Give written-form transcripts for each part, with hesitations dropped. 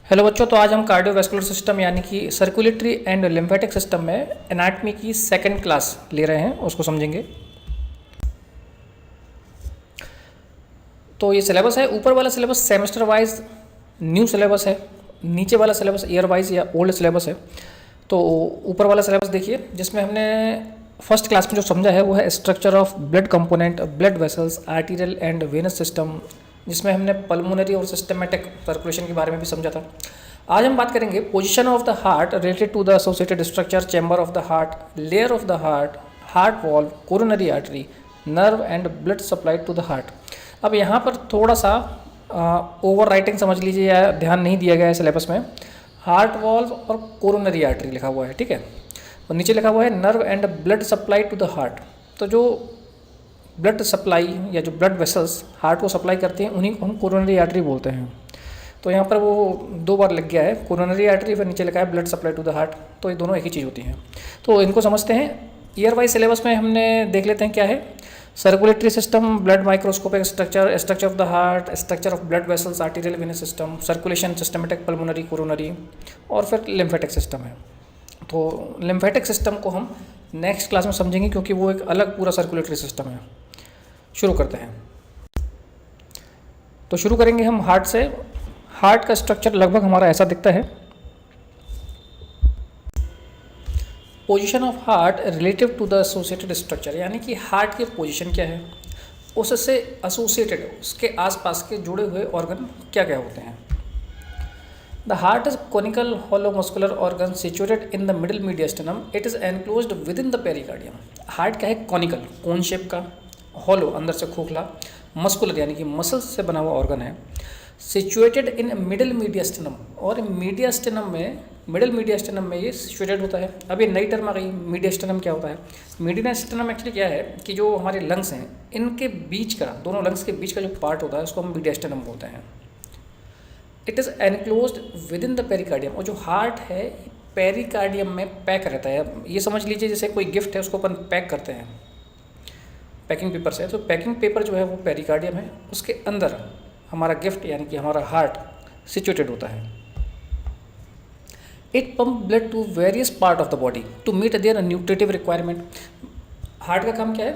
Hello बच्चों, तो आज हम कार्डियोवैस्कुलर सिस्टम यानी कि सर्कुलेटरी एंड लिम्फेटिक सिस्टम में एनाटमी की सेकंड क्लास ले रहे हैं, उसको समझेंगे। तो ये सिलेबस है, ऊपर वाला syllabus semester wise new syllabus है, नीचे वाला सिलेबस ईयर वाइज या ओल्ड सिलेबस है। तो ऊपर वाला सिलेबस देखिए, जिसमें हमने फर्स्ट क्लास में जो समझा है वो है structure of blood component, blood vessels, arterial and venous system, जिसमें हमने पल्मोनरी और सिस्टमेटिक सर्कुलेशन के बारे में भी समझा था। आज हम बात करेंगे position of the heart related to the associated structure, chamber of the heart, layer of the heart, heart valve, coronary artery, nerve and blood supply to the heart. अब यहाँ पर थोड़ा सा ओवर राइटिंग समझ लीजिए या ध्यान नहीं दिया गया है सिलेबस में। हार्ट वॉल्व और कोरोनरी आर्टरी लिखा हुआ है, ठीक है, और नीचे लिखा हुआ है nerve and blood supply to the heart. तो जो ब्लड सप्लाई या जो ब्लड वेसल्स हार्ट को सप्लाई करते हैं उन्हीं को हम कोरोनरी आर्टरी बोलते हैं। तो यहाँ पर वो दो बार लग गया है कोरोनरी आर्टरी, फिर नीचे लिखा है blood supply to the heart, तो ये दोनों एक ही चीज़ होती हैं। तो इनको समझते हैं। ईयर वाइज सिलेबस में हमने देख लेते हैं क्या है। Circulatory system, blood microscopic structure, structure of the heart, structure of blood vessels, arterial venous system, circulation, systematic, pulmonary, coronary, और फिर लिम्फेटिक सिस्टम है। तो लिम्फेटिक सिस्टम को हम नेक्स्ट क्लास में समझेंगे क्योंकि वो एक अलग पूरा सर्कुलेटरी सिस्टम है। शुरू करते हैं। तो शुरू करेंगे हम हार्ट से। हार्ट का स्ट्रक्चर लगभग हमारा ऐसा दिखता है। Position of heart relative to the associated structure, यानी कि हार्ट की पोजीशन क्या है, उससे एसोसिएटेड, उसके आसपास के जुड़े हुए ऑर्गन क्या क्या होते हैं। The heart is conical hollow muscular organ situated in the middle मीडियस्टिनम। It is enclosed with in the pericardium. Heart क्या है, कोनिकल, कोन शेप का, हॉलो अंदर से खोखला, मस्कुलर यानी कि मसल्स से बना हुआ ऑर्गन है, सिचुएटेड इन मिडिल मीडियस्टिनम, और मीडियस्टिनम में, मिडिल मीडियस्टिनम में ये सिचुएटेड होता है। अब ये नई टर्म आ गई, मीडियस्टिनम क्या होता है। मीडियस्टिनम एक्चुअली क्या है कि जो हमारे लंग्स हैं इनके बीच का, दोनों लंग्स के बीच का जो पार्ट होता है उसको हम मीडियस्टिनम बोलते हैं। It is enclosed with in the pericardium, और जो हार्ट है पेरिकार्डियम में पैक रहता है। ये समझ लीजिए जैसे कोई गिफ्ट है उसको अपन पैक करते हैं पैकिंग पेपर से, तो पैकिंग पेपर जो है वो पेरिकार्डियम है, उसके अंदर हमारा गिफ्ट यानी कि हमारा हार्ट सिचुएटेड होता है। It pump blood to various part of the body to meet their nutritive requirement. Heart का काम क्या है,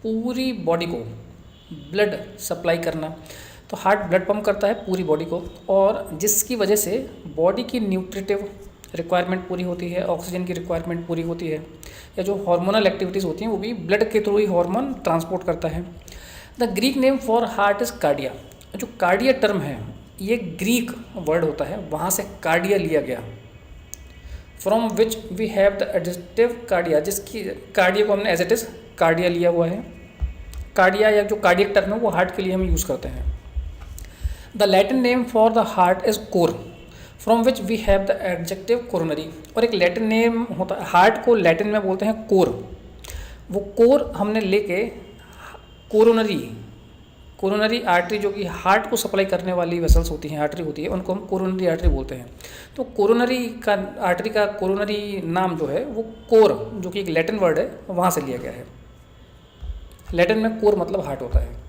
पूरी बॉडी को ब्लड सप्लाई करना। तो हार्ट ब्लड पंप करता है पूरी बॉडी को, और जिसकी वजह से बॉडी की न्यूट्रिटिव रिक्वायरमेंट पूरी होती है, ऑक्सीजन की रिक्वायरमेंट पूरी होती है, या जो हार्मोनल एक्टिविटीज़ होती हैं वो भी ब्लड के थ्रू ही हार्मोन ट्रांसपोर्ट करता है। The Greek name for heart is kardia. जो कार्डिया टर्म है ये ग्रीक वर्ड होता है, वहाँ से कार्डिया लिया गया, from which we have the adjective kardia, जिसकी कार्डिया को हमने एज इट इज़ कार्डिया लिया हुआ है। कार्डिया या जो कार्डियक टर्म है वो हार्ट के लिए हम यूज़ करते हैं। The Latin name for the heart is cor, from which we have the adjective coronary. और एक लैटिन नेम होता है, हार्ट को लैटिन में बोलते हैं कोर। वो कोर हमने लेके कोरोनरी आर्टरी, जो कि हार्ट को सप्लाई करने वाली वेसल्स होती हैं, आर्टरी होती है, उनको हम कोरोनरी आर्टरी बोलते हैं। तो कोरोनरी का आर्टरी का कोरोनरी नाम जो है वो कोर, जो कि एक लैटिन वर्ड है, वहाँ से लिया गया है। लैटिन में कोर मतलब हार्ट होता है।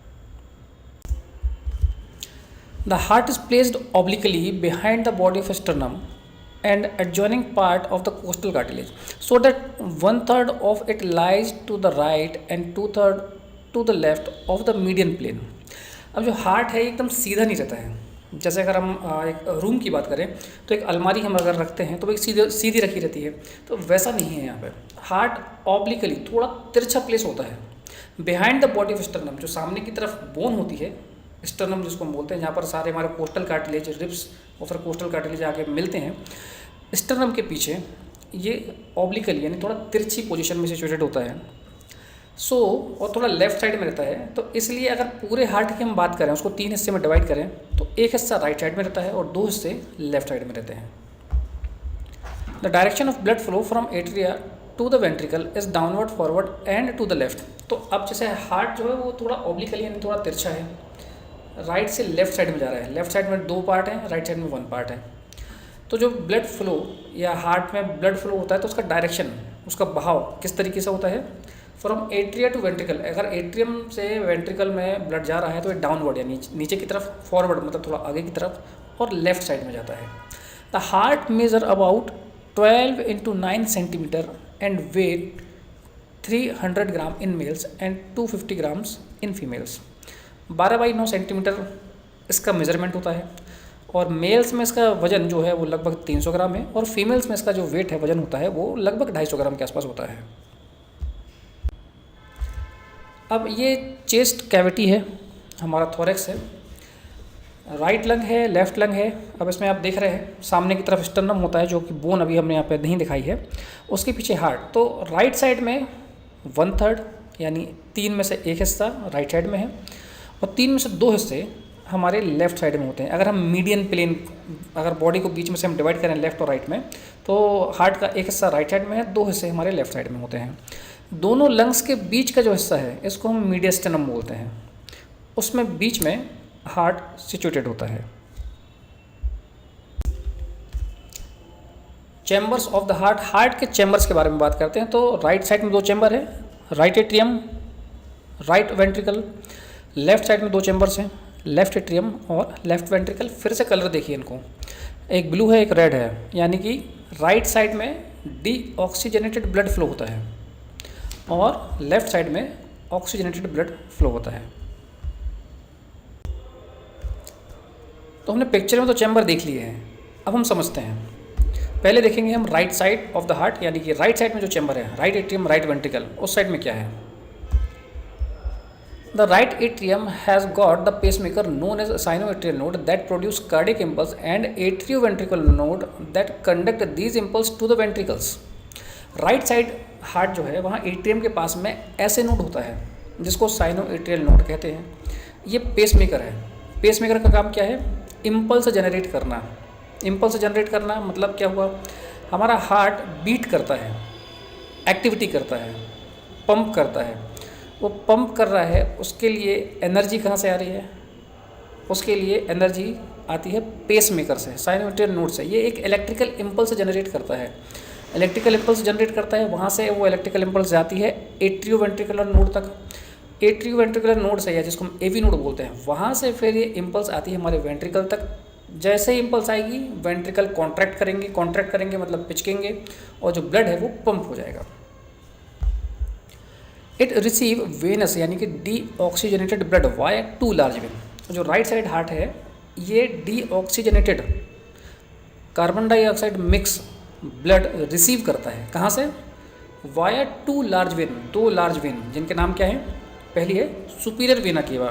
The heart is placed obliquely behind the body of sternum and adjoining part of the costal cartilage, so that 1/3 of it lies to the right and 2/3 to the left of the median plane। अब जो heart है एकदम सीधा नहीं रहता है। जैसे अगर हम एक रूम की बात करें तो एक अलमारी हम अगर रखते हैं तो वो एक सीधी रखी रहती है, तो वैसा नहीं है यहाँ पे। हार्ट ऑब्लिकली थोड़ा तिरछा प्लेस होता है behind the body of sternum, जो सामने की तरफ बोन होती है, स्टर्नम जिसको हम बोलते हैं, जहाँ पर सारे हमारे कोस्टल कार्टिलेज, रिब्स और फिर कोस्टल कार्टिलेज आके मिलते हैं। स्टर्नम के पीछे ये ऑब्लिकली यानी थोड़ा तिरछी पोजीशन में सिचुएटेड होता है। और थोड़ा लेफ्ट साइड में रहता है। तो इसलिए अगर पूरे हार्ट की हम बात करें, उसको 3 हिस्से में डिवाइड करें, तो एक हिस्सा राइट साइड में रहता है और 2 हिस्से लेफ्ट साइड में रहते हैं। The direction of blood flow from atria to the ventricle is downward, forward and to the left. तो अब जैसे हार्ट जो है वो थोड़ा ऑब्लिकली यानी थोड़ा तिरछा है, राइट से लेफ्ट साइड में जा रहा है। लेफ्ट साइड में 2 पार्ट हैं, राइट साइड में 1 पार्ट है। तो जो ब्लड फ्लो या हार्ट में ब्लड फ्लो होता है तो उसका डायरेक्शन, उसका बहाव किस तरीके से होता है, फ्रॉम एट्रिया टू वेंट्रिकल। अगर एट्रियम से वेंट्रिकल में ब्लड जा रहा है तो ये डाउनवर्ड यानी नीचे की तरफ, फॉरवर्ड मतलब थोड़ा आगे की तरफ, और लेफ्ट साइड में जाता है। The heart measure about 12 × 9 centimetre and weight 300 gram in males and 250 grams in females. 12/9 centimetre इसका मेजरमेंट होता है और मेल्स में इसका वजन जो है वो लगभग 300 ग्राम है और फीमेल्स में इसका जो वेट है वजन होता है वो लगभग 250 ग्राम के आसपास होता है। अब ये चेस्ट कैविटी है, हमारा थोरेक्स है, राइट लंग है, लेफ्ट लंग है। अब इसमें आप देख रहे हैं सामने की तरफ स्टर्नम होता है जो कि बोन अभी हमने यहाँ पे नहीं दिखाई है, उसके पीछे हार्ट। तो राइट साइड में 1/3 यानी 3 में से 1 हिस्सा राइट साइड में है और 3 में से 2 हिस्से हमारे लेफ़्ट साइड में होते हैं। अगर हम मीडियन प्लेन, अगर बॉडी को बीच में से हम डिवाइड करें लेफ़्ट और राइट में, तो हार्ट का 1 हिस्सा राइट साइड में है, 2 हिस्से हमारे लेफ़्ट साइड में होते हैं। दोनों लंग्स के बीच का जो हिस्सा है इसको हम मीडियस्टेनम बोलते हैं, उसमें बीच में हार्ट सिचुएटेड होता है। Chambers of the heart, heart के चैम्बर्स के बारे में बात करते हैं। तो राइट साइड में 2 चैम्बर है, right atrium, right ventricle. Left side में 2 चैम्बर्स हैं, लेफ्ट एट्रियम और लेफ्ट वेंट्रिकल। फिर से कलर देखिए इनको, एक ब्लू है एक रेड है, यानी कि राइट साइड में डीऑक्सीजनेटेड ब्लड फ्लो होता है और लेफ्ट साइड में ऑक्सीजनेटेड ब्लड फ्लो होता है। तो हमने पिक्चर में तो चैम्बर देख लिए हैं, अब हम समझते हैं। पहले देखेंगे हम right side of the heart, यानी कि राइट साइड में जो चैम्बर है, राइट एट्रियम, राइट वेंट्रिकल, उस साइड में क्या है। The right atrium has got the pacemaker known as sinoatrial node that produce cardiac impulse and atrioventricular node that conduct these impulse to the ventricles. Right side heart जो है वहाँ atrium के पास में ऐसे नोड होता है जिसको साइनोएट्रियल नोड कहते हैं। ये पेसमेकर है। पेसमेकर का काम क्या है, इम्पल्स जनरेट करना। इम्पल्स जनरेट करना मतलब क्या हुआ, हमारा हार्ट बीट करता है, एक्टिविटी करता है, पंप करता है। वो पंप कर रहा है, उसके लिए एनर्जी कहाँ से आ रही है, उसके लिए एनर्जी आती है पेसमेकर से, साइनोएट्रियल नोड से। ये एक इलेक्ट्रिकल इम्पल्स जनरेट करता है, इलेक्ट्रिकल इम्पल्स जनरेट करता है, वहाँ से वो इलेक्ट्रिकल इम्पल्स जाती है एट्रियोवेंट्रिकुलर नोड तक। एट्रियोवेंट्रिकुलर नोड से, या जिसको हम एवी नोड बोलते हैं, वहाँ से फिर ये इम्पल्स आती है हमारे वेंट्रिकल तक। जैसे ही इम्पल्स आएगी वेंट्रिकल कॉन्ट्रैक्ट करेंगे, कॉन्ट्रैक्ट करेंगे मतलब पिचकेंगे और जो ब्लड है वो पंप हो जाएगा। इट रिसीव वेनस यानी कि deoxygenated blood via 2 large when. जो राइट साइड हार्ट है ये deoxygenated carbon dioxide mix blood receive करता है, कहाँ से, via 2 large when, 2 large when, जिनके नाम क्या है, पहली है superior vena cava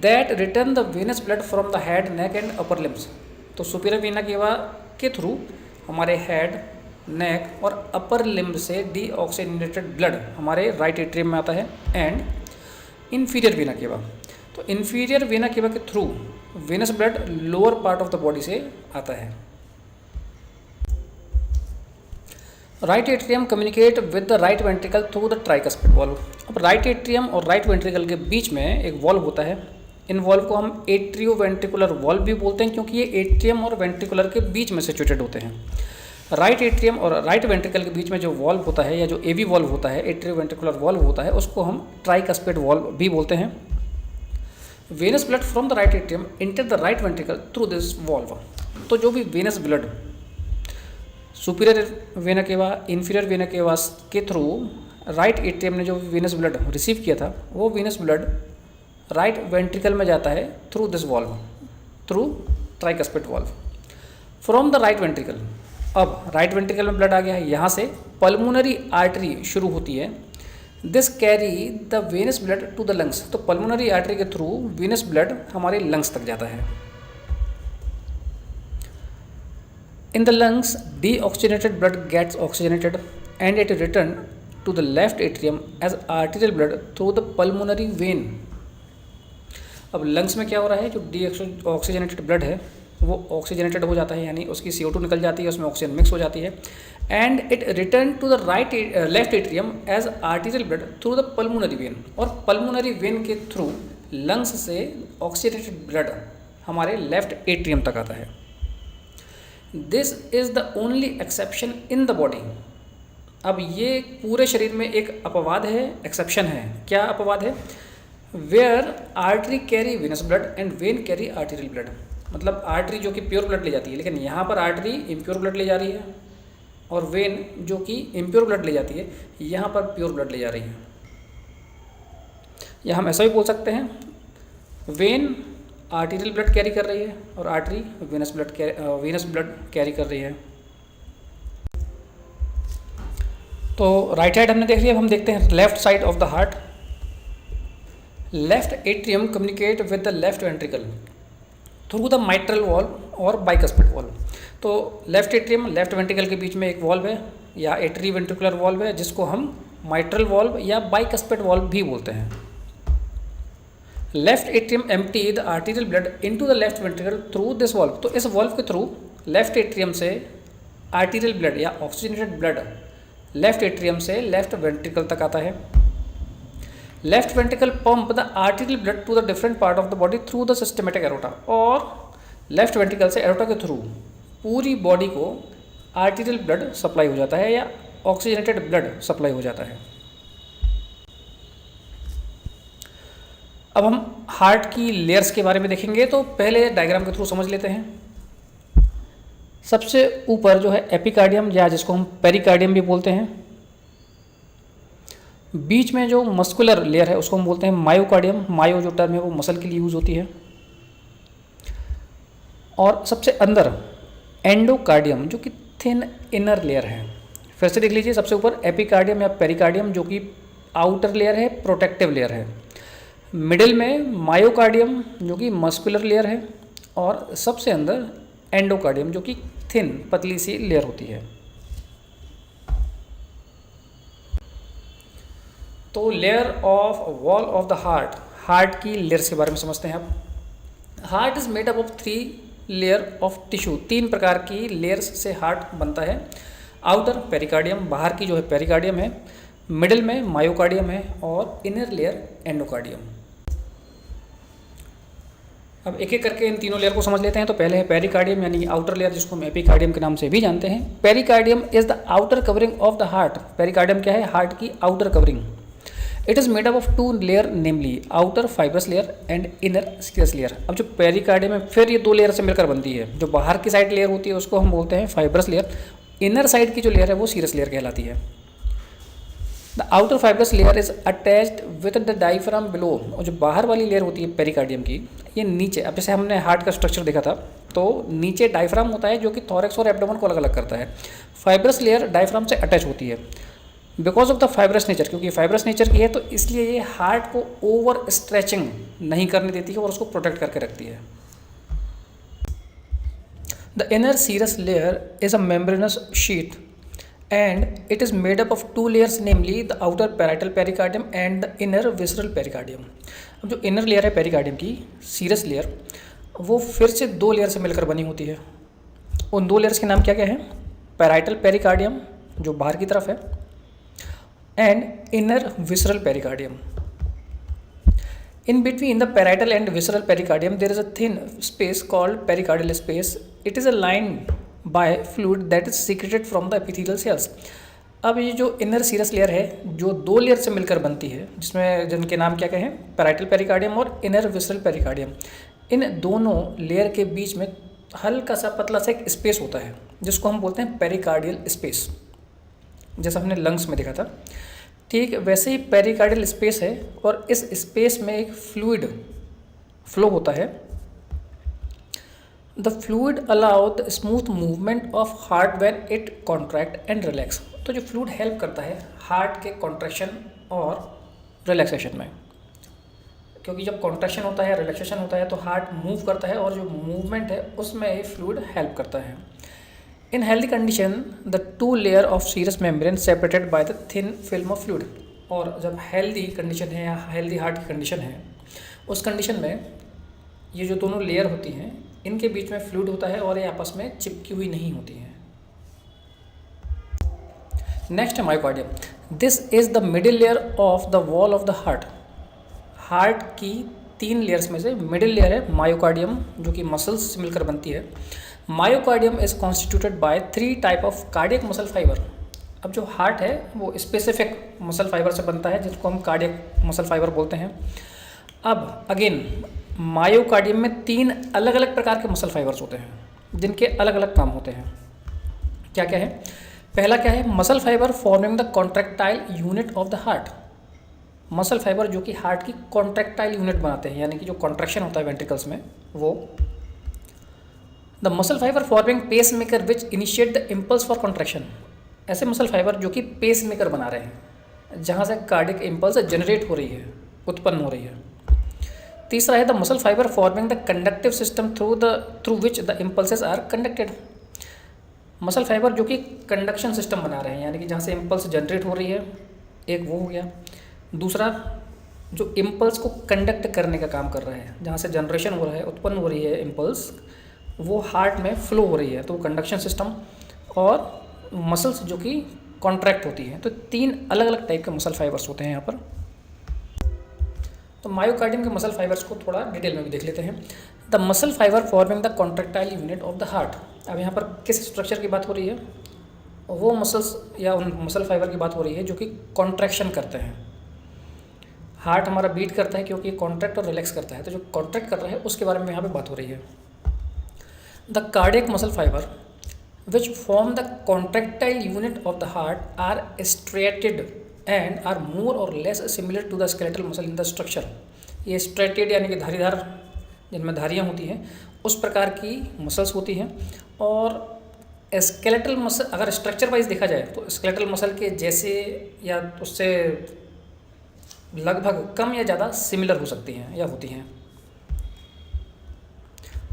that return the venous blood from the head, neck and upper limbs. तो सुपीरियर वेना केवा के थ्रू हमारे हेड, नेक और अपर लिम्ब से डीऑक्सीजनेटेड ब्लड हमारे राइट एट्रियम में आता है। एंड इन्फीरियर वेना केवा, तो इन्फीरियर वेना केवा के through venous blood lower part of the body से आता है। Right atrium communicate with the right ventricle through the tricuspid valve. अब राइट एट्रियम और राइट वेंट्रिकल के बीच में एक वॉल्व होता है। इन वॉल्व को हम एट्रियोवेंट्रिकुलर वॉल्व भी बोलते हैं क्योंकि ये एट्रियम और वेंट्रिकुलर के बीच में सिचुएटेड होते हैं। राइट एट्रियम और राइट वेंट्रिकल के बीच में जो वॉल्व होता है या जो एवी वॉल्व होता है, एट्रियोवेंट्रिकुलर वॉल्व होता है, उसको हम ट्राइकस्पिड वॉल्व भी बोलते हैं। Venous blood from the right atrium enter the right ventricle through this valve. तो जो भी venous blood superior vena cava, inferior vena cava के थ्रू राइट एट्रियम ने जो वेनस ब्लड रिसीव किया था वो वेनस ब्लड राइट वेंट्रिकल में जाता है through this valve, through tricuspid valve from the right ventricle. अब राइट वेंट्रिकल में ब्लड आ गया है, यहाँ से पल्मोनरी आर्टरी शुरू होती है। This carry the venous blood to the lungs. तो पल्मोनरी आर्टरी के थ्रू वेनस ब्लड हमारे लंग्स तक जाता है। In the lungs, deoxygenated blood gets oxygenated and it return to the left atrium as arterial blood through the pulmonary vein. अब lungs में क्या हो रहा है, जो डीऑक्सीजनेटेड ब्लड है वो ऑक्सीजनेटेड हो जाता है, यानी उसकी CO2 निकल जाती है, उसमें ऑक्सीजन मिक्स हो जाती है। And it return to the left atrium as arterial blood through the pulmonary vein. और पल्मोनरी वेन के थ्रू लंग्स से ऑक्सीजनेटेड ब्लड हमारे लेफ्ट एट्रियम तक आता है। This is the only exception in the body. अब ये पूरे शरीर में एक अपवाद है, एक्सेप्शन है। क्या अपवाद है, where artery carry venous blood and vein carry arterial blood. मतलब आर्टरी जो कि प्योर ब्लड ले जाती है, लेकिन यहाँ पर आर्टरी इम्प्योर ब्लड ले जा रही है, और वेन जो कि इम्प्योर ब्लड ले जाती है, यहाँ पर प्योर ब्लड ले जा रही है। या हम ऐसा भी बोल सकते हैं, वेन आर्टीरियल ब्लड कैरी कर रही है और आर्टरी वेनस ब्लड कैरी कर रही है। तो राइट साइड हमने देख लिया। अब हम देखते हैं left side of the heart. Left atrium communicate with the left ventricle through the mitral valve और बाइकस्पिड वॉल्व। तो लेफ्ट एट्रियम लेफ्ट वेंट्रिकल के बीच में एक वॉल्व है या एट्री वेंट्रिकुलर वॉल्व है, जिसको हम माइट्रल वॉल्व या बाइकस्पिड वॉल्व भी बोलते हैं। Left atrium empty the arterial blood into the left ventricle through this valve. तो इस वॉल्व के थ्रू लेफ्ट एट्रियम से आर्टीरियल ब्लड या ऑक्सीजनेटेड ब्लड लेफ्ट एट्रियम से लेफ्ट वेंट्रिकल तक आता है। Left ventricle pump the arterial blood to the different part of the body through the systematic aorta. और लेफ्ट वेंट्रिकल से aorta के through पूरी बॉडी को आर्टीरियल ब्लड सप्लाई हो जाता है या ऑक्सीजनेटेड ब्लड सप्लाई हो जाता है। अब हम हार्ट की लेयर्स के बारे में देखेंगे, तो पहले डायग्राम के थ्रू समझ लेते हैं। सबसे ऊपर जो है एपिकार्डियम या जिसको हम पेरिकार्डियम भी बोलते हैं। बीच में जो मस्कुलर लेयर है उसको हम बोलते हैं मायोकार्डियम। मायो जो टर्म है वो मसल के लिए यूज होती है। और सबसे अंदर एंडोकार्डियम जो कि थिन इनर लेयर है। फिर से देख लीजिए, सबसे ऊपर एपिकार्डियम या पेरिकार्डियम जो कि आउटर लेयर है, प्रोटेक्टिव लेयर है। मिडिल में मायोकार्डियम जो कि मस्कुलर लेयर है, और सबसे अंदर एंडोकार्डियम जो कि थिन पतली सी लेयर होती है। तो layer of wall of the heart, heart की लेयर्स के बारे में समझते हैं अब। Heart is made up of 3 layer of tissue. 3 प्रकार की लेयर्स से हार्ट बनता है। आउटर पेरिकार्डियम, बाहर की जो है पेरिकार्डियम है, मिडिल में मायोकार्डियम है, और इनर लेयर एंडोकार्डियम। अब एक एक करके इन तीनों लेयर को समझ लेते हैं। तो पहले है पेरिकार्डियम यानी आउटर लेयर, जिसको हम एपिकार्डियम के नाम से भी जानते हैं। Pericardium is the outer covering of the heart. Pericardium क्या है? हार्ट की outer covering. It is made up of 2 layer, namely outer fibrous layer and inner serous layer. अब जो पेरिकार्डियम है फिर ये 2 लेयर से मिलकर बनती है। जो बाहर की साइड लेयर होती है उसको हम बोलते हैं फाइब्रस लेयर। इनर साइड की जो लेयर है वो सीरस लेयर कहलाती है। The outer fibrous layer is attached with the diaphragm below. और जो बाहर वाली लेयर होती है पेरिकार्डियम की, ये नीचे, अब जैसे हमने हार्ट का स्ट्रक्चर देखा था, तो नीचे डायफ्राम होता है जो कि थोरैक्स और एब्डोमेन को अलग अलग करता है। फाइब्रस लेयर डायफ्राम से अटैच होती है because of the fibrous nature. क्योंकि फाइब्रस नेचर की है तो इसलिए ये हार्ट को ओवर स्ट्रेचिंग नहीं करने देती है और उसको प्रोटेक्ट करके रखती है। The inner serous layer is a membranous sheet and it is made up of 2 layers, namely the outer parietal pericardium and the inner visceral pericardium। अब जो इनर लेयर है पेरिकार्डियम की, सीरस लेयर, वो फिर से 2 लेयर से मिलकर बनी होती है। उन 2 लेयर्स के नाम क्या क्या है? पैराइटल पेरिकार्डियम जो बाहर की तरफ है, and inner visceral pericardium. In between the parietal and visceral pericardium there is a thin space called pericardial space. It is a lined by fluid that is secreted from the epithelial cells। अब ये जो inner serous layer है जो 2 layer से मिलकर बनती है, जिसमें जिनके नाम क्या क्या हैं? पैराइटल पेरिकार्डियम और इनर विसरल पेरिकार्डियम। इन दोनों लेयर के बीच में हल्का सा पतला सा एक स्पेस होता है जिसको हम बोलते हैं पेरिकार्डियल स्पेस, जैसा हमने लंग्स में देखा था। ठीक वैसे ही पेरिकार्डियल स्पेस है और इस स्पेस में एक फ्लूइड फ्लो होता है। The fluid allow the smooth movement of heart when it contract and relax. तो जो फ्लूइड हेल्प करता है हार्ट के कॉन्ट्रैक्शन और रिलैक्सेशन में, क्योंकि जब कॉन्ट्रैक्शन होता है, रिलैक्सेशन होता है, तो हार्ट मूव करता है और जो मूवमेंट है उसमें ये फ्लूइड हेल्प करता है। In healthy condition, the 2 layer of serous membrane separated by the thin film of fluid। और जब हेल्दी कंडीशन है या हेल्दी हार्ट की कंडीशन है, उस कंडीशन में ये जो दोनों लेयर होती हैं इनके बीच में फ्लूइड होता है और ये आपस में चिपकी हुई नहीं होती हैं। नेक्स्ट है myocardium. This is the middle layer of the wall of the heart. Heart की 3 लेयर्स में से मिडिल लेयर है मायोकार्डियम जो कि मसल्स से मिलकर बनती है। Myocardium is constituted by 3 type of cardiac muscle fibre. अब जो हार्ट है वो स्पेसिफिक मसल फाइबर से बनता है जिसको हम कार्डियक मसल फाइबर बोलते हैं। अब अगेन मायोकार्डियम में 3 अलग अलग प्रकार के मसल फाइबर्स होते हैं जिनके अलग अलग काम होते हैं। क्या क्या है? पहला क्या है? Muscle fibre forming the contractile unit of the heart. Muscle fibre जो कि हार्ट की कॉन्ट्रैक्टाइल यूनिट बनाते हैं, यानी कि जो कॉन्ट्रैक्शन होता है वेंट्रिकल्स में वो। The muscle fibre forming pacemaker which initiate the impulse for contraction. ऐसे मसल फाइबर जो कि पेस मेकर बना रहे हैं, जहाँ से कार्डिक इम्पल्स जनरेट हो रही है, उत्पन्न हो रही है। तीसरा है the muscle fibre forming the conductive system through which the impulses are conducted. Muscle fibre जो कि कंडक्शन सिस्टम बना रहे हैं, यानी कि जहाँ से इम्पल्स जनरेट हो रही है, एक वो हो गया। दूसरा जो इम्पल्स को कंडक्ट करने का काम कर रहा है, जहाँ से जनरेशन हो रहा है, उत्पन्न हो रही है इम्पल्स, वो हार्ट में फ्लो हो रही है, तो कंडक्शन सिस्टम। और मसल्स जो कि कॉन्ट्रैक्ट होती है। तो 3 अलग अलग टाइप के मसल फाइबर्स होते हैं यहाँ पर। तो मायोकार्डियम के मसल फाइबर्स को थोड़ा डिटेल में भी देख लेते हैं। The muscle fibre forming the contractile unit of the heart. अब यहाँ पर किस स्ट्रक्चर की बात हो रही है? वो मसल्स या उन मसल फाइबर की बात हो रही है जो कि कॉन्ट्रैक्शन करते हैं। हार्ट हमारा बीट करता है क्योंकि कॉन्ट्रैक्ट और रिलैक्स करता है, तो जो कॉन्ट्रैक्ट कर रहा है उसके बारे में यहाँ पे बात हो रही है। The cardiac muscle fibre which form the contractile unit of the heart are striated and are more or less similar to the skeletal muscle in the structure। ये striated यानी कि धारीदार, जिनमें धारियाँ होती हैं, उस प्रकार की मसल्स होती हैं। और स्केलेटल मसल अगर स्ट्रक्चर वाइज देखा जाए तो स्केलेटल मसल के जैसे या उससे लगभग कम या ज़्यादा सिमिलर हो सकती हैं या होती हैं।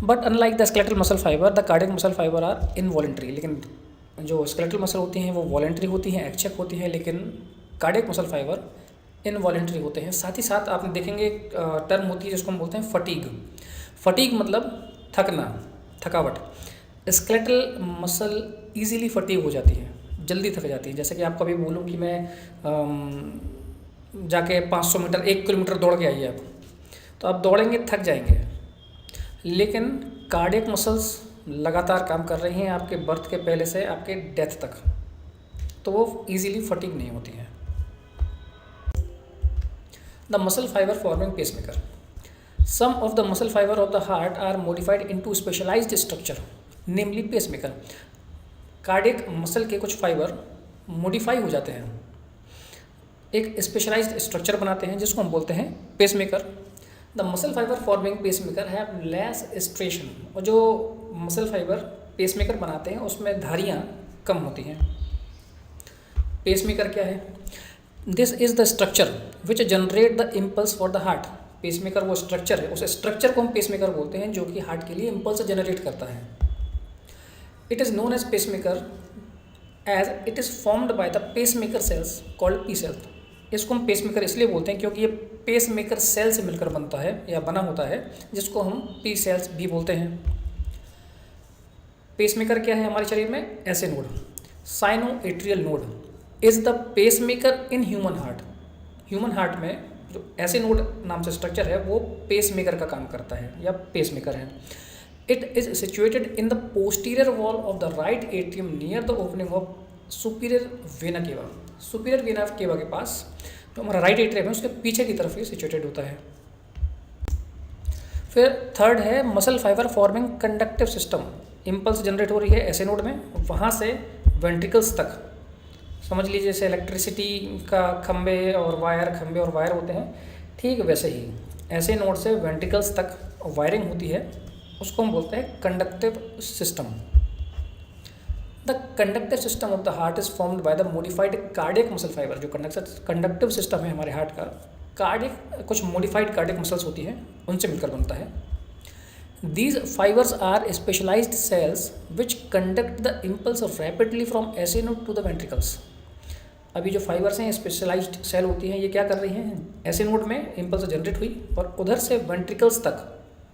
But unlike the skeletal muscle fibre the cardiac muscle fibre are involuntary. लेकिन जो स्केलेटल मसल होती हैं वो वॉलेंट्री होती हैं, ऐच्छिक होती हैं, लेकिन कार्डियक मसल फाइबर इनवॉलेंट्री होते हैं। साथ ही साथ आप देखेंगे एक टर्म होती है जिसको हम बोलते हैं फटीग। फटीग मतलब थकना, थकावट। स्केलेटल मसल ईजिली फटीग हो जाती है, जल्दी थक जाती है। जैसे कि आपको अभी बोलूँ कि मैं जाके 500 मीटर 1 किलोमीटर दौड़ के आइए आप, तो आप दौड़ेंगे, थक जाएंगे। लेकिन कार्डियक मसल्स लगातार काम कर रही हैं आपके बर्थ के पहले से आपके डेथ तक, तो वो इजीली फटीग नहीं होती हैं। The muscle fibre forming pacemaker. Some of the muscle fibre of the heart are modified into specialised structure namely pacemaker. Cardiac muscle के कुछ फाइबर मॉडिफाई हो जाते हैं, एक स्पेशलाइज्ड स्ट्रक्चर बनाते हैं जिसको हम बोलते हैं pacemaker. The muscle fibre forming pacemaker have less striation. और जो मसल फाइबर पेसमेकर बनाते हैं उसमें धारियाँ कम होती हैं। पेसमेकर क्या है? This is the structure which generate the impulse for the heart. Pacemaker वो स्ट्रक्चर है, उस स्ट्रक्चर को हम पेसमेकर बोलते हैं जो कि हार्ट के लिए इम्पल्स जनरेट करता है। It is known as pacemaker as it is formed by the pacemaker cells called P cells. इसको हम पेसमेकर इसलिए बोलते हैं क्योंकि ये पेसमेकर सेल से मिलकर बनता है या बना होता है, जिसको हम पी सेल्स भी बोलते हैं। पेसमेकर क्या है हमारे शरीर में? ऐसे node, sinoatrial node is the pacemaker in human heart. Human heart में जो ऐसे नोड नाम से स्ट्रक्चर है वो पेसमेकर का काम करता है या पेसमेकर है। It is situated in the posterior wall of the right atrium near the opening of superior vena cava. Superior vena cava के पास जो हमारा राइट एट्रियम है उसके पीछे की तरफ ये सिचुएटेड होता है। फिर थर्ड है muscle fibre forming conductive system. Impulse generate हो रही है ऐसे नोड में, वहाँ से वेंट्रिकल्स तक, समझ लीजिए जैसे इलेक्ट्रिसिटी का खंबे और वायर होते हैं, ठीक वैसे ही ऐसे नोड से वेंट्रिकल्स तक वायरिंग होती है, उसको हम बोलते हैं conductive system. The conductive system of the heart is formed by the modified cardiac muscle fibre. जो कंडक्टिव सिस्टम है हमारे हार्ट का, कार्डियक कुछ मॉडिफाइड कार्डियक मसल्स होती हैं उनसे मिलकर बनता है। These fibres are specialised cells which conduct the impulse rapidly from SA node to the ventricles. अभी जो फाइबर्स हैं स्पेशलाइज्ड सेल होती हैं, ये क्या कर रही हैं? ऐसे नोड में इम्पल्स जनरेट हुई और उधर से वेंट्रिकल्स तक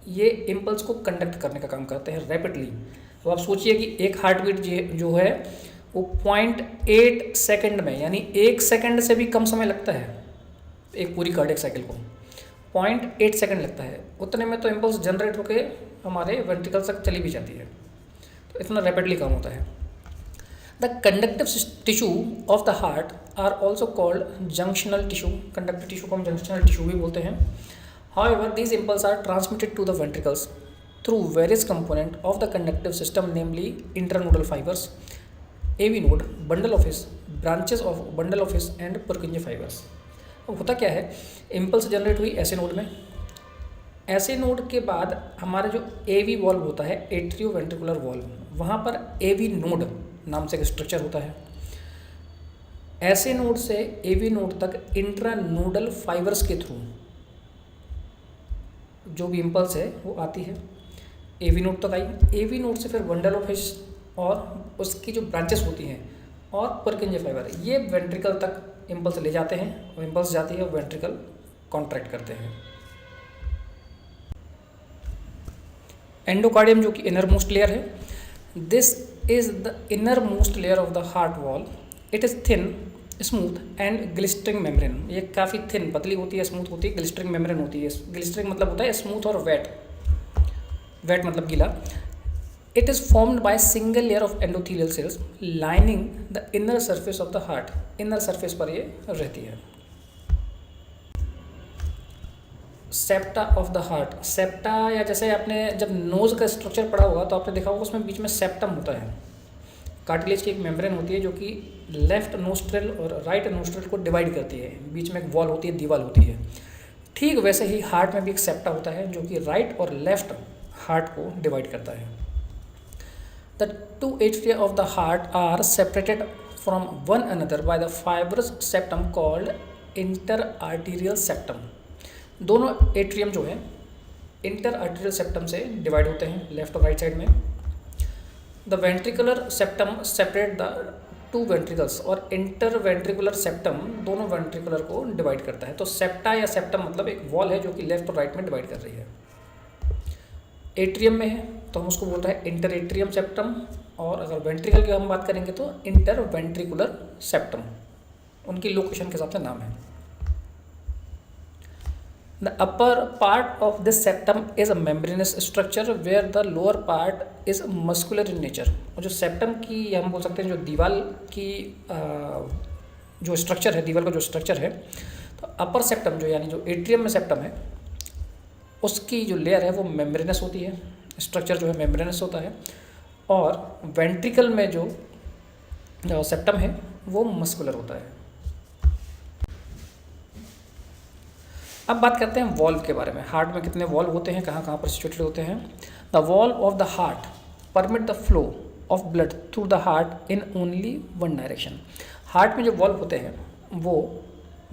ये इम्पल्स को कंडक्ट करने का काम करते हैं रैपिडली। तो आप सोचिए कि एक हार्ट बीट जो है वो 0.8 सेकेंड में, यानी 1 सेकेंड से भी कम समय लगता है एक पूरी कार्डियक साइकिल को, 0.8 सेकेंड लगता है। उतने में तो इम्पल्स जनरेट होकर हमारे वेंट्रिकल तक चली भी जाती है, तो इतना रैपिडली काम होता है। The conductive tissue of the heart are also called junctional tissue. Conductive tissue को हम जंक्शनल टिश्यू भी बोलते हैं। However, these impulses are transmitted to the ventricles through various components of the conductive system, namely internodal fibers, AV node, bundle of His, branches of bundle of His and Purkinje fibers. अब होता क्या है, impulse generate हुई ऐसे node में, ऐसे node के बाद हमारा जो एवी वॉल्व होता है, एट्रियो वेंट्रिकुलर वॉल्व, वहाँ पर एवी नोड नाम से एक स्ट्रक्चर होता है। ऐसे नोड से एवी नोड तक इंट्रानोडल फाइबर्स के थ्रू जो भी इम्पल्स है वो आती है, एवी नोड तक आई, एवी नोड से फिर बंडल ऑफ हिश और उसकी जो ब्रांचेस होती हैं और पर्किंजे फाइबर, ये वेंट्रिकल तक इम्पल्स ले जाते हैं और इम्पल्स जाती है और वेंट्रिकल कॉन्ट्रैक्ट करते हैं। एंडोकार्डियम जो कि इनर मोस्ट लेयर है, this is the inner most layer of the heart wall. It is thin, smooth and ग्लिस्टरिंग membrane. ये काफ़ी थिन, पतली होती है, स्मूथ होती है, ग्लिस्टरिंग मेम्ब्रेन होती है। ग्लिस्टरिंग मतलब होता है स्मूथ और वेट, वेट मतलब गीला। It is formed by single layer of endothelial cells lining the inner surface of the heart. Inner surface पर ये रहती है। Septa of the heart, septa या जैसे आपने जब नोज़ का स्ट्रक्चर पढ़ा होगा तो आपने देखा होगा उसमें बीच में सेप्टम होता है, कार्टिलेज की एक मेम्ब्रेन होती है जो कि लेफ्ट नोस्ट्रल और राइट नोस्ट्रल को डिवाइड करती है, बीच में एक वॉल होती है, दीवार होती है। ठीक वैसे ही हार्ट में भी एक सेप्टा होता है जो कि राइट और लेफ्ट हार्ट को डिवाइड करता है। The two atria of the heart are separated from one another by the fibrous septum called inter arterial septum. दोनों एट्रियम जो है इंटर आर्टीरियल सेप्टम से डिवाइड होते हैं लेफ्ट और राइट साइड में। The ventricular septum separate the two ventricles और inter ventricular septum दोनों वेंट्रिकुलर को डिवाइड करता है। तो सेप्टा या सेप्टम मतलब एक वॉल है जो कि लेफ्ट और राइट में डिवाइड कर रही है। एट्रियम में है तो हम उसको बोल रहे हैं इंटर एट्रियम सेप्टम, और अगर वेंट्रिकल की हम बात करेंगे तो इंटर वेंट्रिकुलर सेप्टम, उनकी लोकेशन के हिसाब से नाम है। The upper part of this septum is a membranous structure where the lower part is muscular in nature। और जो सेप्टम की हम बोल सकते हैं जो दीवार की जो स्ट्रक्चर है, दीवार का जो स्ट्रक्चर है, तो अपर सेप्टम जो यानी जो एट्रियम में सेप्टम है उसकी जो लेयर है वो मेम्ब्रेनस होती है, स्ट्रक्चर जो है मेम्ब्रेनस होता है, और वेंट्रिकल में जो सेप्टम है वो मस्कुलर होता है। अब बात करते हैं वॉल्व के बारे में। हार्ट में कितने वॉल्व होते हैं, कहाँ कहाँ पर सिचुएटेड होते हैं। The valve of the heart permit the flow of blood through the heart in only one direction. Heart में जो वॉल्व होते हैं वो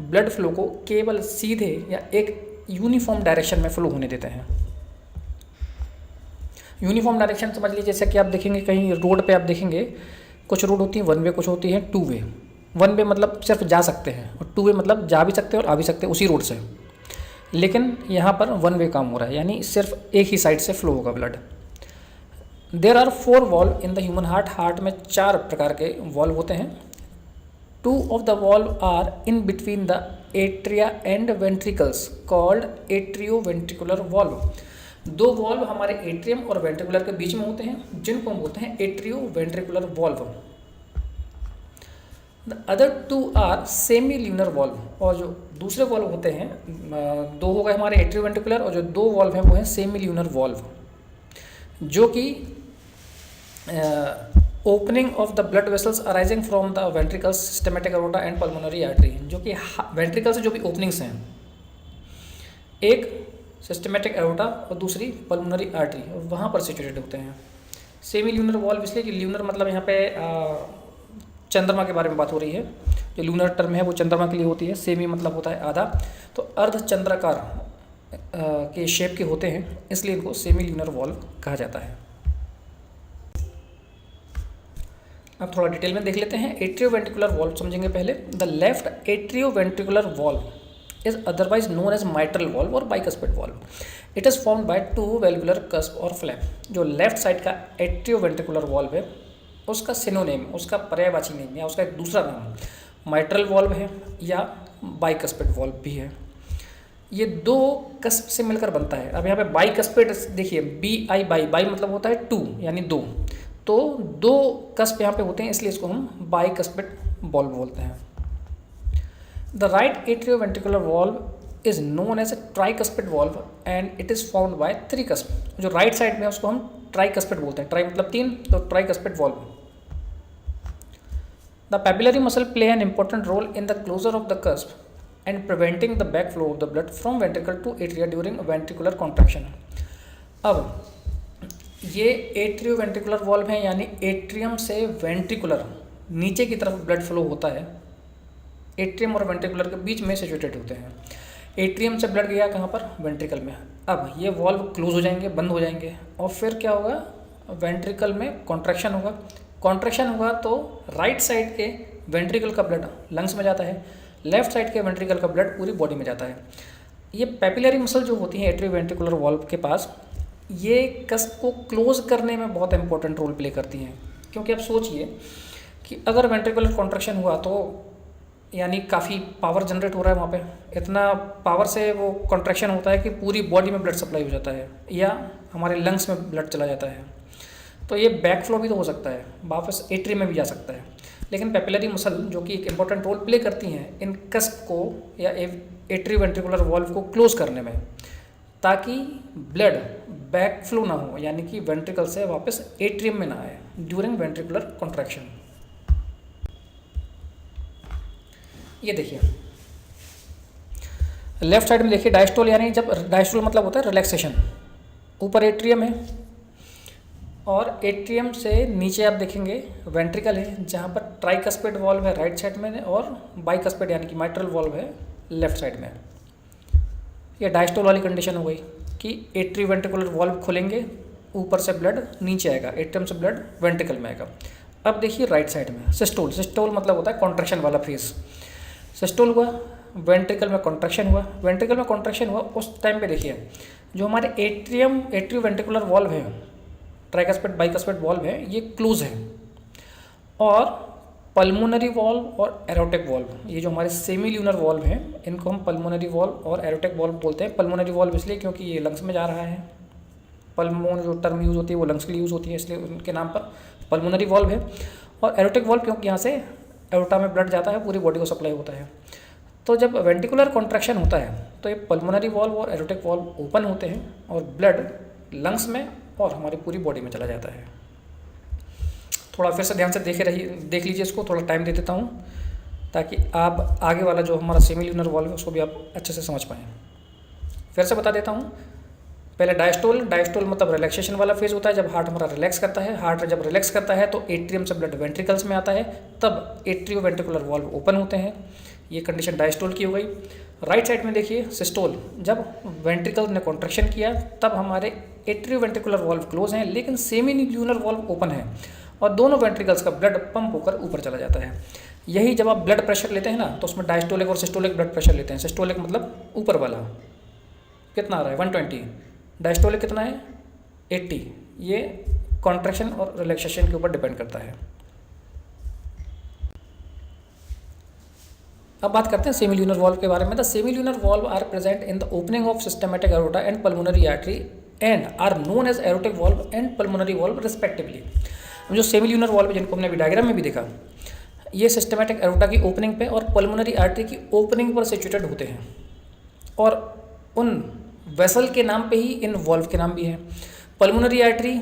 ब्लड फ्लो को केवल सीधे या एक यूनिफॉर्म डायरेक्शन में फ्लो होने देते हैं। यूनिफॉर्म डायरेक्शन समझ लीजिए, जैसे कि आप देखेंगे कहीं रोड पे आप देखेंगे कुछ रोड होती है वन वे, कुछ होती है टू वे। वन वे मतलब सिर्फ जा सकते हैं और टू वे मतलब जा भी सकते हैं और आ भी सकते हैं उसी रोड से, लेकिन यहाँ पर वन वे काम हो रहा है, यानी सिर्फ एक ही साइड से फ्लो होगा blood. There are 4 valve in the human heart. Heart में 4 प्रकार के वॉल्व होते हैं। 2 of the valve are in between the atria and ventricles called atrio ventricular valve. 2 valve हमारे एट्रियम और वेंट्रिकुलर के बीच में होते हैं जिनको हम बोलते हैं atrio ventricular valve. The other 2 are semi lunar valve, और जो दूसरे वॉल्व होते हैं 2 हो गए हमारे एट्रियो वेंट्रिकुलर, और जो 2 वॉल्व हैं वो हैं सेमी ल्यूनर वॉल्व, जो कि opening of the blood vessels arising from the ventricles, systematic aorta and pulmonary artery, जो कि वेंट्रिकल से जो भी ओपनिंग्स हैं, एक सिस्टेमेटिक एरोटा और दूसरी पल्मोनरी आर्टरी, वहाँ पर सिचुएटेड होते हैं। सेमी ल्यूनर वॉल्व इसलिए कि ल्यूनर मतलब यहाँ पे चंद्रमा के बारे में बात हो रही है, जो लूनर टर्म है वो चंद्रमा के लिए होती है। सेमी मतलब होता है आधा, तो अर्ध चंद्राकार के शेप के होते हैं, इसलिए इनको सेमी ल्यूनर वॉल्व कहा जाता है। अब थोड़ा डिटेल में देख लेते हैं। एट्रियो वेंट्रिकुलर वॉल्व समझेंगे पहले। The left atrio ventricular valve is otherwise known as mitral valve और bicuspid valve. It is formed by 2 valvular cusp और flap। जो लेफ्ट साइड का एट्रियो वेंट्रिकुलर वॉल्व है उसका सिनोनिम, उसका पर्यायवाची नेम या उसका एक दूसरा नाम माइट्रल वॉल्व है या बाइकस्पिड वॉल्व भी है। ये 2 कस्प से मिलकर बनता है। अब यहाँ पे बाइकस्पिड देखिए, BI बाई मतलब होता है 2 यानी 2, तो 2 कस्प यहाँ पे होते हैं, इसलिए इसको हम बाइकस्पिड वॉल्व बोलते हैं। The right atrio ventricular valve is known as a tricuspid valve and it is found by three cusp. जो राइट साइड में है उसको हम ट्राइकस्पिड बोलते हैं, ट्राई मतलब तीन, तो tricuspid valve. The papillary muscle play an important role in the closure of the cusp and preventing the back flow of the blood from ventricle to atria during ventricular contraction. अब ये atrio ventricular valve है, यानी atrium से ventricular नीचे की तरफ blood flow होता है। एट्रियम और वेंट्रिकुलर के बीच में सिचुएटेड होते हैं। एट्रियम से ब्लड गया कहाँ पर? वेंट्रिकल में। अब ये वॉल्व क्लोज हो जाएंगे, बंद हो जाएंगे, और फिर क्या होगा? वेंट्रिकल में कॉन्ट्रैक्शन होगा। कॉन्ट्रैक्शन होगा तो राइट साइड के वेंट्रिकल का ब्लड लंग्स में जाता है, लेफ्ट साइड के वेंट्रिकल का ब्लड पूरी बॉडी में जाता है। ये पेपिलरी मसल जो होती है एट्रियो वेंट्रिकुलर वॉल्व के पास, ये कस्प को क्लोज करने में बहुत इंपॉर्टेंट रोल प्ले करती हैं। क्योंकि आप सोचिए कि अगर वेंट्रिकुलर कॉन्ट्रैक्शन हुआ तो यानी काफ़ी पावर जनरेट हो रहा है वहाँ पे, इतना पावर से वो कॉन्ट्रैक्शन होता है कि पूरी बॉडी में ब्लड सप्लाई हो जाता है या हमारे लंग्स में ब्लड चला जाता है। तो ये बैक फ्लो भी तो हो सकता है, वापस एट्री में भी जा सकता है। लेकिन पेपिलरी मसल जो कि एक इंपॉर्टेंट रोल प्ले करती हैं इन कस्प को या एट्री वेंट्रिकुलर वॉल्व को क्लोज करने में, ताकि ब्लड बैक फ्लो ना हो, यानी कि वेंट्रिकल से वापस एट्रियम में ना आए ड्यूरिंग वेंट्रिकुलर कॉन्ट्रैक्शन। ये देखिए लेफ्ट साइड में देखिए डायस्टोल, यानी जब डायस्टोल मतलब होता है रिलैक्सेशन। ऊपर एट्रियम है और एट्रियम से नीचे आप देखेंगे वेंट्रिकल है, जहाँ पर ट्राइकस्पिड वॉल्व है राइट साइड में और बाइकस्पिड यानी कि माइट्रल वॉल्व है लेफ्ट साइड में। ये डायस्टोल वाली कंडीशन हो गई कि एट्री वेंट्रिकुलर वॉल्व खुलेंगे, ऊपर से ब्लड नीचे आएगा, एट्रियम से ब्लड वेंट्रिकल में आएगा। अब देखिए राइट साइड में सिस्टोल। सिस्टोल मतलब होता है कॉन्ट्रैक्शन वाला फेज। सिस्टोल हुआ, वेंट्रिकल में कॉन्ट्रैक्शन हुआ। वेंट्रिकल में कॉन्ट्रैक्शन हुआ उस टाइम पे देखिए जो हमारे एट्रियो वेंट्रिकुलर वॉल्व है, ट्राइकस्पिड बाइकस्पिड वॉल्व है, ये क्लोज है। और पल्मोनरी वॉल्व और एरोटिक वॉल्व, ये जो हमारे सेमी ल्यूनर वॉल्व हैं, इनको हम पल्मोनरी वॉल्व और एरोटिक वॉल्व बोलते हैं। पल्मोनरी वॉल्व इसलिए क्योंकि ये लंग्स में जा रहा है। पल्मोन जो टर्म यूज़ होती है वो लंग्स के लिए यूज़ होती है, इसलिए उनके नाम पर पल्मोनरी वॉल्व है। और एरोटिक वॉल्व क्योंकि यहाँ से एरोटा में ब्लड जाता है, पूरी बॉडी को सप्लाई होता है। तो जब वेंट्रिकुलर कॉन्ट्रैक्शन होता है तो ये पल्मोनरी वॉल्व और एरोटिक वॉल्व ओपन होते हैं और ब्लड लंग्स में और हमारी पूरी बॉडी में चला जाता है। थोड़ा फिर से ध्यान से देख लीजिए इसको, थोड़ा टाइम दे देता हूँ ताकि आप आगे वाला जो हमारा सेमी ल्यूनर वॉल्व है उसको भी आप अच्छे से समझ पाएँ। फिर से बता देता हूँ। पहले डायस्टोल मतलब रिलैक्सेशन वाला फेज होता है, जब हार्ट हमारा रिलैक्स करता है। हार्ट जब रिलैक्स करता है तो एट्रियम से ब्लड वेंट्रिकल्स में आता है, तब एट्रियो वेंट्रिकुलर वॉल्व ओपन होते हैं। ये कंडीशन डायस्टोल की हो गई। राइट साइड में देखिए सिस्टोल, जब वेंट्रिकल ने कॉन्ट्रैक्शन किया तब हमारे एट्रियो वेंट्रिकुलर वॉल्व क्लोज हैं, लेकिन सेमी ल्यूनर वॉल्व ओपन है और दोनों वेंट्रिकल्स का ब्लड पंप होकर ऊपर चला जाता है। यही जब आप ब्लड प्रेशर लेते हैं ना, तो उसमें डायस्टोलिक और सिस्टोलिक ब्लड प्रेशर लेते हैं। सिस्टोलिक मतलब ऊपर वाला कितना आ रहा है 120, डायस्टोलिक कितना है 80। ये कॉन्ट्रैक्शन और रिलैक्सेशन के ऊपर डिपेंड करता है। अब बात करते हैं सेमी ल्यूनर वॉल्व के बारे में। The semi lunar valve are present in the opening of systematic aorta and pulmonary artery and are known as aortic valve and pulmonary valve respectively. जो सेमी ल्यूनर वॉल्व है, जिनको हमने अभी diagram में भी देखा, ये सिस्टेमेटिक एरोटा की ओपनिंग पे और पल्मोनरी आर्टरी की ओपनिंग पर सिचुएटेड होते हैं और उन वेसल के नाम पे ही इन वॉल्व के नाम भी हैं। पल्मोनरी आर्टरी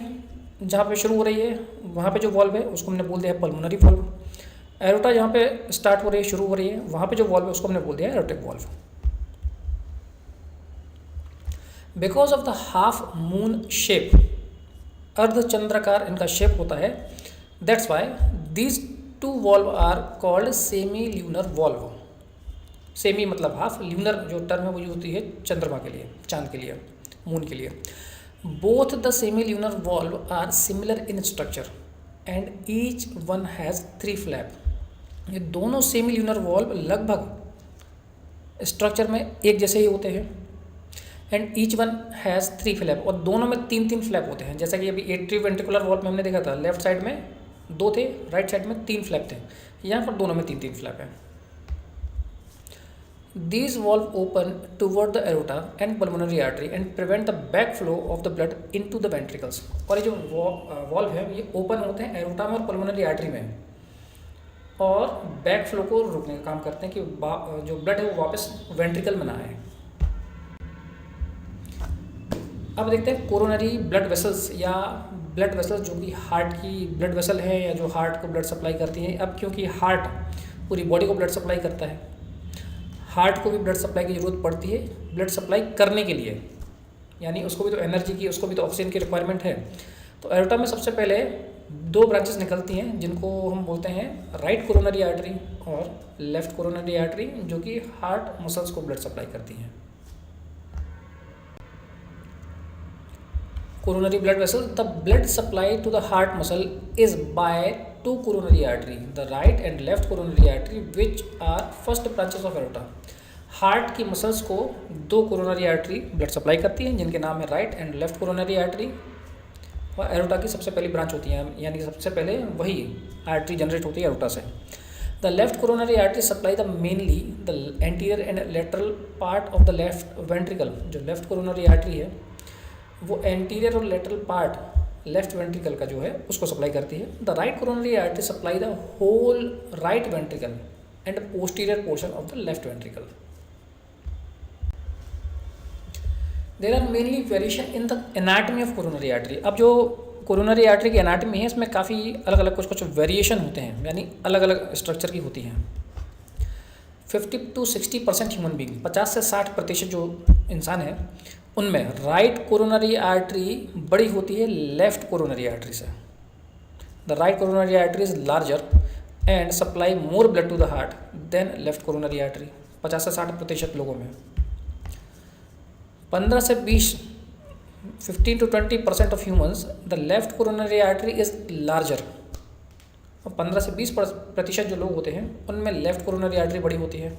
जहाँ पे शुरू हो रही है वहाँ पे जो वॉल्व है उसको हमने बोल दिया है पल्मोनरी वॉल्व। एरोटा जहाँ पे स्टार्ट हो रही है, शुरू हो रही है, वहाँ पे जो वॉल्व है उसको हमने बोल दिया है aortic valve. Because of the half moon shape, अर्धचंद्राकार इनका शेप होता है, that's why these two valve are called semi lunar valve. Semi मतलब हाफ, ल्यूनर जो टर्म है वो यूज होती है चंद्रमा के लिए, चांद के लिए, मून के लिए। Both the semi lunar valve are similar in structure and each one has 3 flap. ये दोनों सेमी ल्यूनर वॉल्व लगभग स्ट्रक्चर में एक जैसे ही होते हैं and each one has 3 flap, और दोनों में 3-3 फ्लैप होते हैं। जैसा कि अभी एट्रियो वेंट्रिकुलर वॉल्व में हमने देखा था, लेफ्ट साइड में 2 थे, राइट साइड में 3 फ्लैप थे, यहाँ पर दोनों में 3-3 फ्लैप हैं। These valves open toward the aorta and pulmonary artery and prevent the backflow of the blood into the ventricles। और ये जो वॉल्व है ये ओपन होते हैं एरोटा में और पल्मोनरी आर्टरी में और बैक फ्लो को रोकने का काम करते हैं कि जो ब्लड है वो वापस वेंट्रिकल में ना आए। अब देखते हैं कोरोनरी ब्लड वेसल्स या ब्लड वेसल्स जो कि हार्ट की ब्लड वेसल है या जो हार्ट को ब्लड सप्लाई करती है। अब क्योंकि हार्ट पूरी बॉडी को ब्लड सप्लाई करता है, हार्ट को भी ब्लड सप्लाई की ज़रूरत पड़ती है ब्लड सप्लाई करने के लिए, यानी उसको भी तो एनर्जी की, उसको भी तो ऑक्सीजन की रिक्वायरमेंट है। तो एरोटा में सबसे पहले दो ब्रांचेस निकलती हैं जिनको हम बोलते हैं राइट कोरोनरी आर्टरी और लेफ्ट कोरोनरी आर्टरी, जो कि हार्ट मसल्स को ब्लड सप्लाई करती हैं। Coronary blood vessel, the blood supply to the heart muscle is by two coronary artery, the right and left coronary artery which are first branches of aorta. Heart की muscles को दो coronary artery blood supply करती हैं जिनके नाम है right and left coronary artery, और aorta की सबसे पहली ब्रांच होती है, यानी कि सबसे पहले वही आर्टरी जनरेट होती है एरोटा से। The left coronary artery supply the mainly the anterior and lateral part of the left ventricle. जो लेफ्ट कोरोनरी आर्टरी है वो एंटीरियर और लेटरल पार्ट लेफ्ट वेंट्रिकल का जो है उसको सप्लाई करती है। The right coronary artery supply the whole right ventricle and posterior portion of the left ventricle. There are mainly variation in the anatomy of coronary artery. अब जो coronary artery की anatomy है इसमें काफ़ी अलग अलग कुछ वेरिएशन होते हैं, यानी अलग अलग स्ट्रक्चर की होती हैं। 50 to 60% ह्यूमन बींग, 50 से 60% जो इंसान है उनमें राइट कोरोनरी आर्टरी बड़ी होती है लेफ्ट कोरोनरी आर्टरी से। The right coronary artery is larger and supply more blood to the heart than left coronary artery. 50 से 60% लोगों में 15 से 15 to 20% of humans the left coronary artery is larger. और 15 से 20% जो लोग होते हैं उनमें लेफ्ट कोरोनरी आर्टरी बड़ी होती है।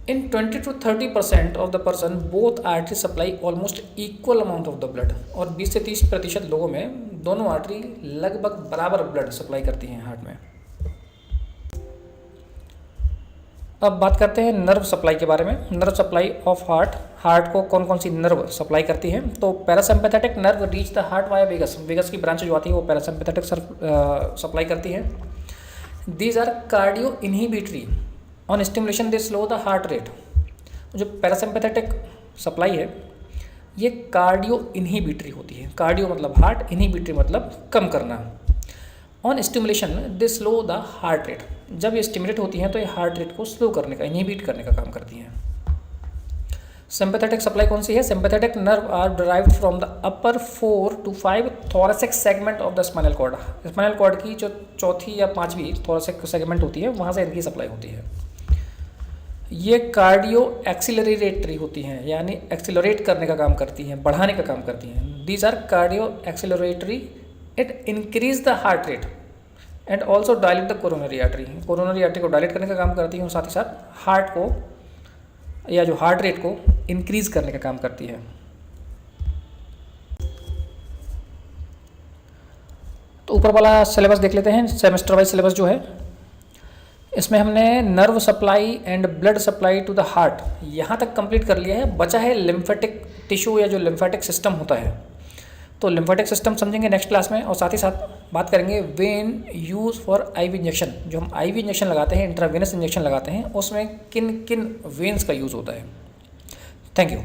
इन 20 to 30% of the person both artery supply almost equal amount of the blood. और 20 से 30% लोगों में दोनों आर्टरी लगभग बराबर ब्लड सप्लाई करती हैं हार्ट में। अब बात करते हैं नर्व सप्लाई के बारे में। Nerve supply of heart, heart को कौन कौन सी नर्व सप्लाई करती है। तो parasympathetic nerve reach the heart via vagus, vagus की ब्रांच जो आती है वो पैरासिम्पैथेटिक सप्लाई करती है। These are cardio inhibitory, on stimulation they slow the heart rate. जो पैरासिम्पैथेटिक सप्लाई है ये कार्डियो इनहिबिटरी होती है। कार्डियो मतलब हार्ट, इनहिबिटरी मतलब कम करना। On stimulation they slow the heart rate, जब ये स्टिमुलेट होती हैं तो ये हार्ट रेट को स्लो करने का, इनहिबिट करने का काम करती हैं। सिंपैथेटिक सप्लाई कौन सी है। Sympathetic nerve are derived from the upper 4 to 5 thoracic segment of the spinal cord. Spinal cord की जो चौथी या पांचवी थोरेसिक सेगमेंट होती है वहाँ से इनकी सप्लाई होती है। ये कार्डियो एक्सिलरेटरी होती हैं, यानी एक्सिलरेट करने का काम करती हैं, बढ़ाने का काम करती हैं। These are cardio acceleratory, it increase the heart rate and also dilate the coronary artery. Coronary artery को डायलेट करने का काम करती हैं और साथ ही साथ हार्ट को या जो हार्ट रेट को इंक्रीज करने का काम करती है। तो ऊपर वाला सिलेबस देख लेते हैं, सेमेस्टर वाइज सिलेबस जो है इसमें हमने nerve supply and blood supply to the heart यहाँ तक कंप्लीट कर लिया है। बचा है लिम्फेटिक टिश्यू या जो लिम्फेटिक सिस्टम होता है। तो लिम्फेटिक सिस्टम समझेंगे नेक्स्ट क्लास में, और साथ ही साथ बात करेंगे vein use for IV injection. जो हम आईवी इंजेक्शन लगाते हैं, इंट्रावेनस इंजेक्शन लगाते हैं, उसमें किन किन वेन्स का यूज़ होता है। Thank you.